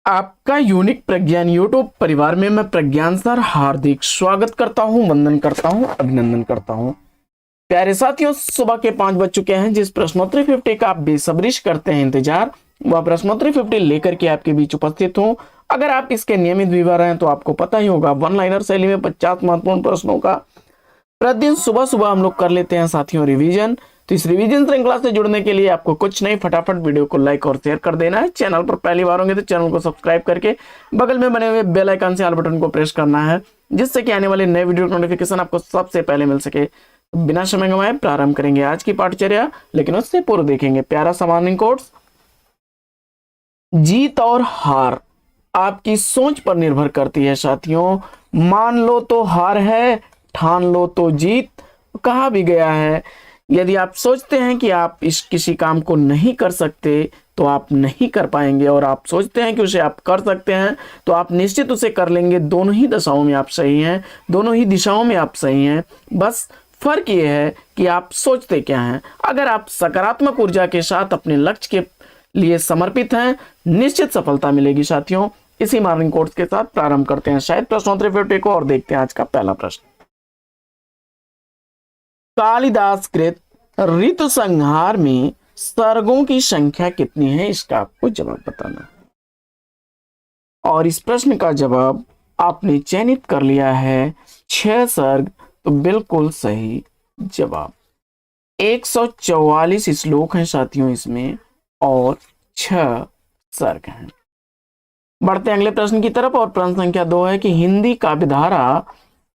आपका यूनिक प्रज्ञान यूट्यूब परिवार में मैं प्रज्ञान सर हार्दिक स्वागत करता हूं, वंदन करता हूं, अभिनंदन करता हूं। प्यारे साथियों, सुबह के 5 बज चुके हैं। जिस प्रश्नोत्तरी 50 का आप बेसब्री से करते हैं इंतजार, वह प्रश्नोत्तरी 50 लेकर के आपके बीच उपस्थित हूं। अगर आप इसके नियमित व्यूअर हैं तो आपको पता ही होगा, वन लाइनर शैली में 50 महत्वपूर्ण प्रश्नों का प्रतिदिन सुबह सुबह हम लोग कर लेते हैं साथियों रिवीजन। तो इस रिवीजन श्रृंखला से जुड़ने के लिए आपको कुछ नहीं, फटाफट वीडियो को लाइक और शेयर कर देना है। चैनल पर पहली बार होंगे तो चैनल को सब्सक्राइब करके बगल में बने हुए बेल आइकन से ऑल बटन को प्रेस करना है, जिससे कि आने वाले नए वीडियो नोटिफिकेशन आपको सबसे पहले मिल सके। तो बिना समय गंवाए प्रारंभ करेंगे आज की पाठचर्या, लेकिन उससे पूर्व देखेंगे प्यारा सा मॉर्निंग कोट्स। जीत और हार आपकी सोच पर निर्भर करती है साथियों। मान लो तो हार है, ठान लो तो जीत। कहा भी गया है, यदि आप सोचते हैं कि आप इस किसी काम को नहीं कर सकते तो आप नहीं कर पाएंगे, और आप सोचते हैं कि उसे आप कर सकते हैं तो आप निश्चित उसे कर लेंगे। दोनों ही दशाओं में आप सही हैं, दोनों ही दिशाओं में आप सही हैं। बस फर्क यह है कि आप सोचते क्या हैं। अगर आप सकारात्मक ऊर्जा के साथ अपने लक्ष्य के लिए समर्पित हैं, निश्चित सफलता मिलेगी साथियों। इसी मॉर्निंग कोट्स के साथ प्रारंभ करते हैं शायद प्रश्नोत्तरी 50 को, और देखते हैं आज का पहला प्रश्न। कालिदास कृत ऋतु संहार में सर्गों की संख्या कितनी है, इसका आपको जवाब बताना है। और इस प्रश्न का जवाब आपने चयनित कर लिया है 6 सर्ग। तो बिल्कुल सही जवाब। 144 श्लोक हैं साथियों इसमें, और 6 सर्ग हैं। बढ़ते हैं अगले प्रश्न की तरफ, और प्रश्न संख्या 2 है कि हिंदी काव्यधारा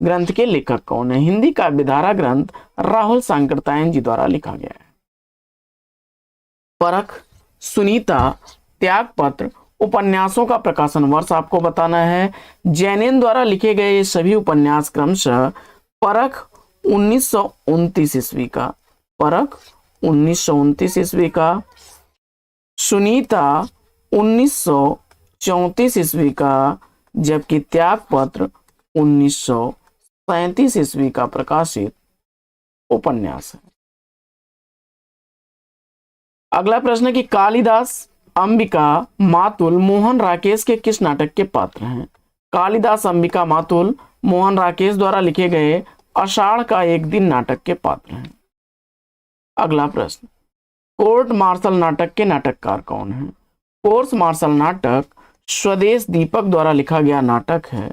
ग्रंथ के लेखक कौन है। हिंदी काव्यधारा ग्रंथ राहुल सांकृत्यायन जी द्वारा लिखा गया है। परख, सुनीता, त्यागपत्र उपन्यासों का प्रकाशन वर्ष आपको बताना है। जैनेन द्वारा लिखे गए ये सभी उपन्यास क्रमशः परख 1929 ईस्वी का, परख 1929 ईस्वी का, सुनीता 1934 ईस्वी का, जबकि त्यागपत्र 1937 ईस्वी का प्रकाशित उपन्यास है। अगला प्रश्न है कि कालिदास, अंबिका, मातुल, मोहन राकेश के किस नाटक के पात्र हैं। कालिदास, अंबिका, मातुल, मोहन राकेश द्वारा लिखे गए आषाढ़ का एक दिन नाटक के पात्र हैं। अगला प्रश्न, कोर्ट मार्शल नाटक के नाटककार कौन है। कोर्ट मार्शल नाटक स्वदेश दीपक द्वारा लिखा गया नाटक है।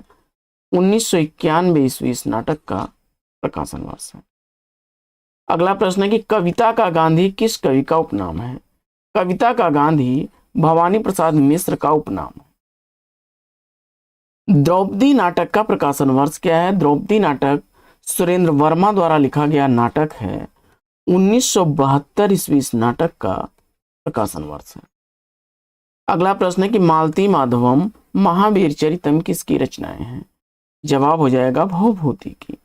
1991 ईस्वी इस नाटक का प्रकाशन वर्ष है। अगला प्रश्न है कि कविता का गांधी किस कवि का उपनाम है। कविता का गांधी भवानी प्रसाद मिश्र का उपनाम है। द्रौपदी नाटक का प्रकाशन वर्ष क्या है। द्रौपदी नाटक सुरेंद्र वर्मा द्वारा लिखा गया नाटक है। 1972 ईस्वी इस नाटक का प्रकाशन वर्ष है। अगला प्रश्न है कि मालती माधवम महावीर चरितम किसकी रचनाएं हैं। जवाब हो जाएगा भवभूति की।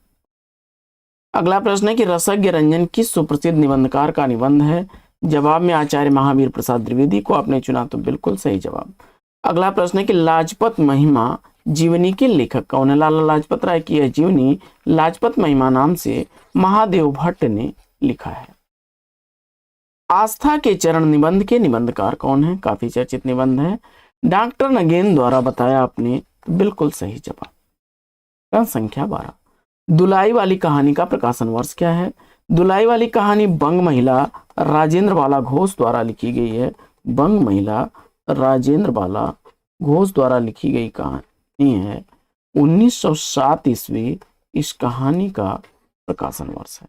अगला प्रश्न है कि रसज्ञ रंजन किस सुप्रसिद्ध निबंधकार का निबंध है। जवाब में आचार्य महावीर प्रसाद द्विवेदी को आपने चुना, तो बिल्कुल सही जवाब। अगला प्रश्न है कि लाजपत महिमा जीवनी के लेखक कौन है। लाला लाजपत राय की यह जीवनी लाजपत महिमा नाम से महादेव भट्ट ने लिखा है। आस्था के चरण निबंध के निबंधकार कौन है। काफी चर्चित निबंध है, डॉक्टर नगेन द्वारा बताया आपने, बिल्कुल सही जवाब। प्रश्न संख्या 12, दुलाई वाली कहानी का प्रकाशन वर्ष क्या है। दुलाई वाली कहानी बंग महिला राजेंद्र बाला घोष द्वारा लिखी गई है। बंग महिला राजेंद्र बाला घोष द्वारा लिखी गई कहानी है। 1907 ईस्वी इस कहानी का प्रकाशन वर्ष है।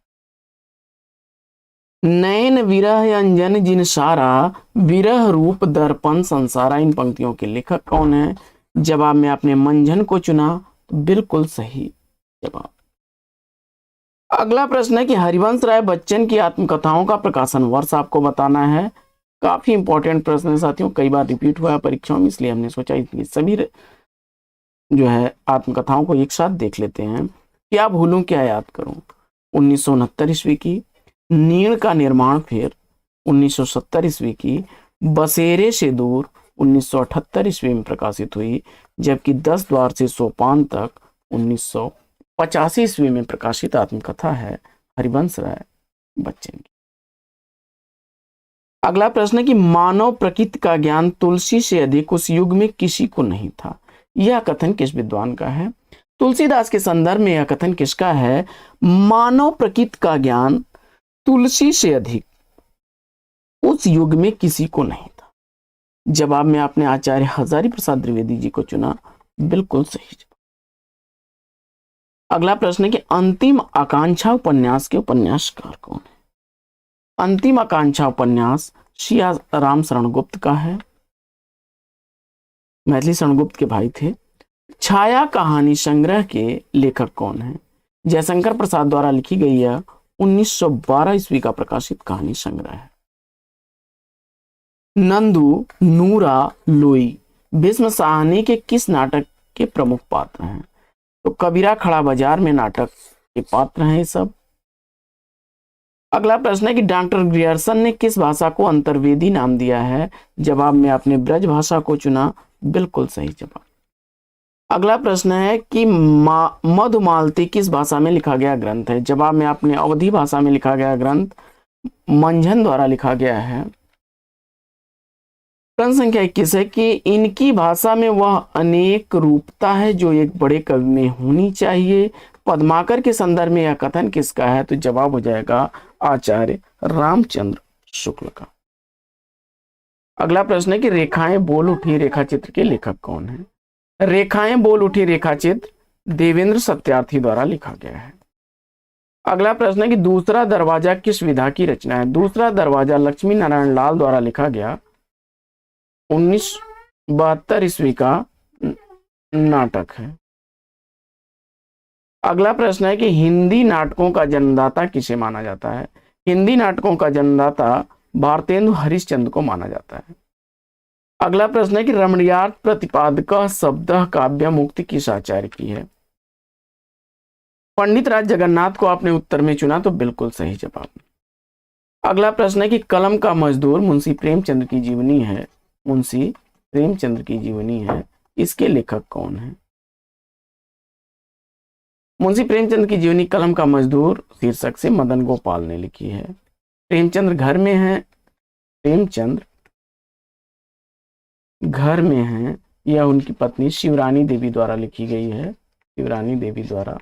नैन विरह अंजन जिन सारा, विरह रूप दर्पण संसारा, इन पंक्तियों के लेखक कौन है। जवाब में आपने मंझन को चुना, तो बिल्कुल सही जवाब। अगला प्रश्न है कि हरिवंश राय बच्चन की आत्मकथाओं का प्रकाशन वर्ष आपको बताना है। काफी इंपॉर्टेंट प्रश्न है साथियों, कई बार रिपीट हुआ है परीक्षाओं में, इसलिए हमने सोचा कि सभी जो है आत्मकथाओं को एक साथ देख लेते हैं। क्या भूलूं क्या याद करूं 1969 ईस्वी की, नीड़ का निर्माण फिर 1970 ईस्वी की, बसेरे से दूर 1978 ईस्वी में प्रकाशित हुई, जबकि 10 द्वार से सोपान तक 1985 ईस्वी में प्रकाशित आत्मकथा है हरिवंश राय बच्चन की। अगला प्रश्न है कि मानव प्रकृति का ज्ञान तुलसी से अधिक उस युग में किसी को नहीं था। यह कथन किस विद्वान का है? तुलसीदास के संदर्भ में यह कथन किसका है? मानव प्रकृति का ज्ञान तुलसी से अधिक उस युग में किसी को नहीं था। जवाब में आपने आचार्य हजारी प्रसाद द्विवेदी जी को चुना, बिल्कुल सही जवाब। अगला प्रश्न है कि अंतिम आकांक्षा उपन्यास के उपन्यासकार कौन है? अंतिम आकांक्षा उपन्यास सिया राम शरणगुप्त का है, मैथिली शरणगुप्त के भाई थे। छाया कहानी संग्रह के लेखक कौन है? जयशंकर प्रसाद द्वारा लिखी गई यह 1912 ईस्वी का प्रकाशित कहानी संग्रह है। नंदू, नूरा, लोई भीष्म साहनी के किस नाटक के प्रमुख पात्र हैं? तो कबीरा खड़ा बाजार में नाटक के पात्र हैं ये सब। अगला प्रश्न है कि डॉक्टर ग्रियर्सन ने किस भाषा को अंतर्वेदी नाम दिया है? जवाब में आपने ब्रज भाषा को चुना, बिल्कुल सही जवाब। अगला प्रश्न है कि मधुमालती किस भाषा में लिखा गया ग्रंथ है? जवाब में आपने अवधी भाषा में लिखा गया ग्रंथ मंझन द्वारा लिखा गया है। प्रश्न संख्या 21 है कि इनकी भाषा में वह अनेक रूपता है जो एक बड़े कवि में होनी चाहिए। पद्माकर के संदर्भ में यह कथन किसका है? तो जवाब हो जाएगा आचार्य रामचंद्र शुक्ल का। अगला प्रश्न है कि रेखाएं बोल उठी रेखाचित्र के लेखक कौन है? रेखाएं बोल उठी रेखाचित्र देवेंद्र सत्यार्थी द्वारा लिखा गया है। अगला प्रश्न है कि दूसरा दरवाजा किस विधा की रचना है? दूसरा दरवाजा लक्ष्मी नारायण लाल द्वारा लिखा गया 1972 ईस्वी का नाटक है। अगला प्रश्न है कि हिंदी नाटकों का जन्मदाता किसे माना जाता है? हिंदी नाटकों का जन्मदाता भारतेंदु हरिश्चंद्र को माना जाता है। अगला प्रश्न है कि रमणीयार्थ प्रतिपादक शब्द काव्य मुक्ति किस आचार्य की है? पंडित राज जगन्नाथ को आपने उत्तर में चुना, तो बिल्कुल सही जवाब। अगला प्रश्न है कि कलम का मजदूर मुंशी प्रेमचंद्र की जीवनी है, मुंशी प्रेमचंद्र की जीवनी है, इसके लेखक कौन है? मुंशी प्रेमचंद्र की जीवनी कलम का मजदूर शीर्षक से मदन गोपाल ने लिखी है। प्रेमचंद्र घर में है, प्रेमचंद्र घर में है, यह उनकी पत्नी शिवरानी देवी द्वारा लिखी गई है, शिवरानी देवी द्वारा।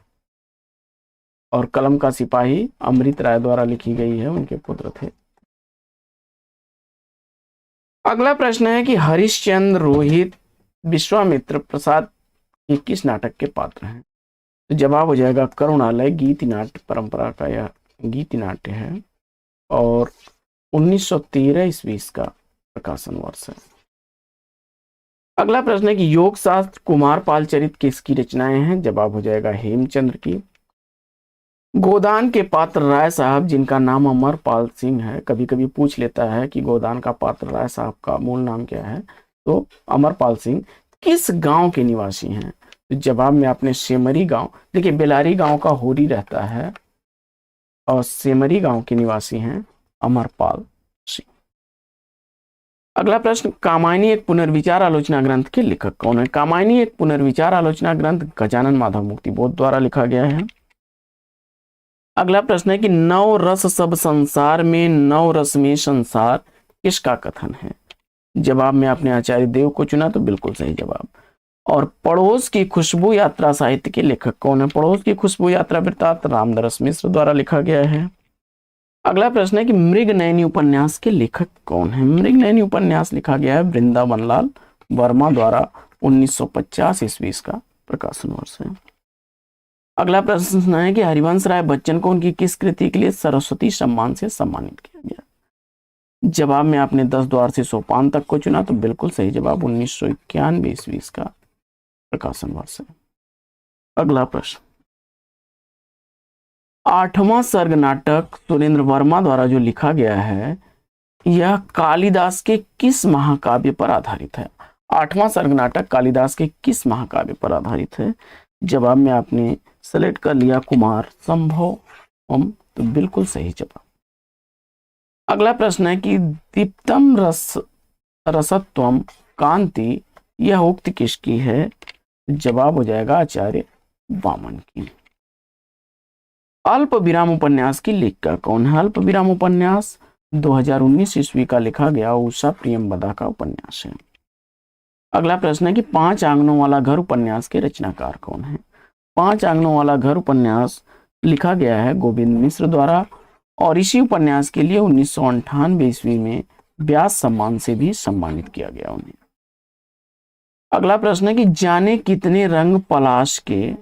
और कलम का सिपाही अमृत राय द्वारा लिखी गई है, उनके पुत्र थे। अगला प्रश्न है कि हरिश्चंद्र, रोहित, विश्वामित्र प्रसाद ये किस नाटक के पात्र हैं? तो जवाब हो जाएगा करुणालय गीति नाट्य परंपरा का यह गीति नाट्य है और 1913 ईस्वी का प्रकाशन वर्ष है। अगला प्रश्न है कि योग शास्त्र कुमारपाल चरित किसकी रचनाएं हैं? जवाब हो जाएगा हेमचंद्र की। गोदान के पात्र राय साहब जिनका नाम अमरपाल सिंह है, कभी कभी पूछ लेता है कि गोदान का पात्र राय साहब का मूल नाम क्या है, तो अमरपाल सिंह किस गांव के निवासी हैं? तो जवाब में आपने सेमरी गांव, देखिए बेलारी गांव का होरी रहता है और सेमरी गांव के निवासी हैं अमरपाल सिंह। अगला प्रश्न, कामायनी एक पुनर्विचार आलोचना ग्रंथ के लेखक कौन है? कामायनी एक पुनर्विचार आलोचना ग्रंथ गजानन माधव मुक्तिबोध द्वारा लिखा गया है। अगला प्रश्न है कि नौ रस सब संसार में नौ रस में संसार किसका कथन है? जवाब में आपने आचार्य देव को चुना, तो बिल्कुल सही जवाब। और पड़ोस की खुशबू यात्रा साहित्य के लेखक कौन है? पड़ोस की खुशबू यात्रा वृत्तांत रामदरस मिश्र द्वारा लिखा गया है। अगला प्रश्न है कि मृगनयनी उपन्यास के लेखक कौन है? मृगनयनी उपन्यास लिखा गया है वृंदावन लाल वर्मा द्वारा 1950 ईस्वी का प्रकाशन वर्ष है। अगला प्रश्न है कि हरिवंश राय बच्चन को उनकी किस कृति के लिए सरस्वती सम्मान से सम्मानित किया गया? जवाब में आपने 10 द्वार से सोपान तक को चुना, तो बिल्कुल सही जवाब 1991 ईस्वी का प्रकाशन वर्ष है। अगला प्रश्न, 8वां सर्ग नाटक सुरेंद्र वर्मा द्वारा जो लिखा गया है यह कालिदास के किस महाकाव्य पर आधारित है? 8वां सर्ग नाटक कालिदास के किस महाकाव्य पर आधारित है? जवाब में आपने सेलेक्ट कर लिया कुमार संभवम, तो बिल्कुल सही जवाब। अगला प्रश्न है कि दीप्तम रसत्वम कांति यह उक्ति किसकी है? जवाब हो जाएगा आचार्य वामन की। अल्प विराम उपन्यास की लेखिका कौन है? अल्प विराम उपन्यास 2019 ईस्वी का लिखा गया उषा प्रियंवदा का उपन्यास है। अगला प्रश्न है कि 5 आंगनों वाला घर उपन्यास के रचनाकार कौन है? 5 आंगनों वाला घर उपन्यास लिखा गया है गोविंद मिश्र द्वारा और इसी उपन्यास के लिए 1998 ईस्वी में व्यास सम्मान से भी सम्मानित किया गया उन्हें। अगला प्रश्न है कि जाने कितने रंग पलाश के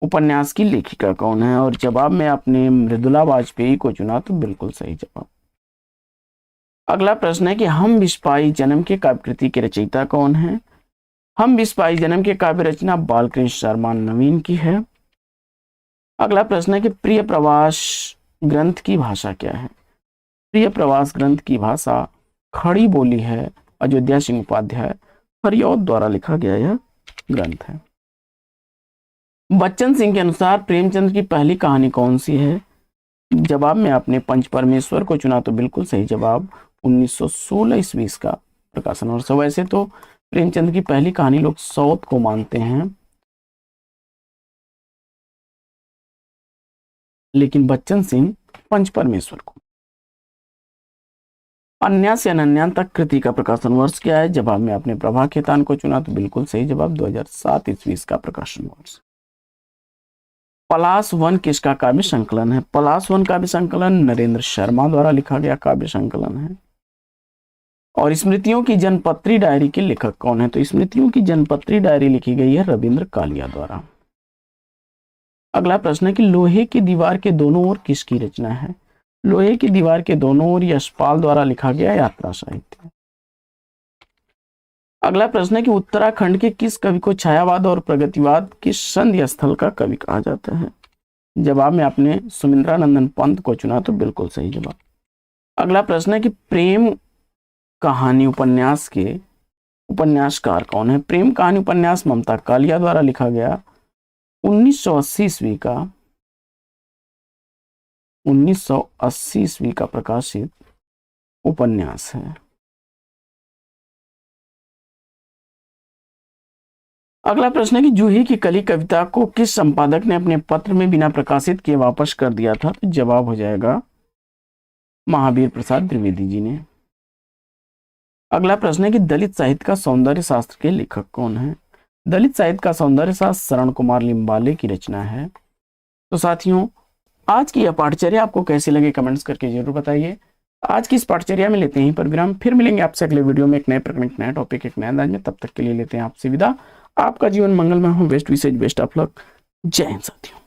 उपन्यास की लेखिका कौन है? और जवाब में आपने मृदुला वाजपेयी को चुना, तो बिल्कुल सही जवाब। अगला प्रश्न है कि हम बिस्पाई जन्म के काव्यकृति के रचयिता कौन है? हम बिस्पाई जन्म के काव्य रचना बालकृष्ण शर्मा नवीन की है। अगला प्रश्न है कि प्रिय प्रवास ग्रंथ की भाषा क्या है? प्रिय प्रवास ग्रंथ की भाषा खड़ी बोली है। अयोध्या सिंह उपाध्याय हरिऔध द्वारा लिखा गया यह ग्रंथ है। बच्चन सिंह के अनुसार प्रेमचंद की पहली कहानी कौन सी है? जवाब में आपने पंच परमेश्वर को चुना, तो बिल्कुल सही जवाब। 1916 ईस्वी का प्रकाशन। और वैसे तो प्रेमचंद की पहली कहानी लोग सौत को मानते हैं, लेकिन बच्चन सिंह पंच परमेश्वर को। अन्या से अनन्या तक कृति का प्रकाशन वर्ष क्या है? जवाब में आपने प्रभा खेतान को चुना, तो बिल्कुल सही जवाब। 2007 ईस्वी का प्रकाशन वर्ष। पलाश वन किसका काव्य संकलन है? पलाश वन काव्य संकलन नरेंद्र शर्मा द्वारा लिखा गया काव्य संकलन है। और स्मृतियों की जनपत्री डायरी के लेखक कौन है? तो स्मृतियों की जनपत्री डायरी लिखी गई है रविंद्र कालिया द्वारा। अगला प्रश्न है कि लोहे की दीवार के दोनों ओर किसकी रचना है? लोहे की दीवार के दोनों ओर यशपाल द्वारा लिखा गया यात्रा साहित्य। अगला प्रश्न है कि उत्तराखंड के किस कवि को छायावाद और प्रगतिवाद की संधि स्थल का कवि कहा जाता है? जवाब में आपने सुमिंद्रानंदन पंत को चुना, तो बिल्कुल सही जवाब। अगला प्रश्न है कि प्रेम कहानी उपन्यास के उपन्यासकार कौन है? प्रेम कहानी उपन्यास ममता कालिया द्वारा लिखा गया 1980 ईस्वी का प्रकाशित उपन्यास है। अगला प्रश्न है कि जूही की कली कविता को किस संपादक ने अपने पत्र में बिना प्रकाशित किए वापस कर दिया था? तो जवाब हो जाएगा महावीर प्रसाद द्विवेदी जी ने। अगला प्रश्न है कि दलित साहित्य का सौंदर्य शास्त्र के लेखक कौन है? दलित साहित्य का सौंदर्य शास्त्र शरण कुमार लिम्बाले की रचना है। तो साथियों, आज की यह पाठचर्या आपको कैसी लगी कमेंट्स करके जरूर बताइए। आज की इस पाठचर्या में लेते हैं पर विराम। फिर मिलेंगे आपसे अगले वीडियो में एक नए प्रकरण, एक नया टॉपिक, एक नए अंदाज में। तब तक के लिए लेते हैं आपसे विदा। आपका जीवन मंगलमय हो। Best wishes, best of luck. जय हिंद साथियों।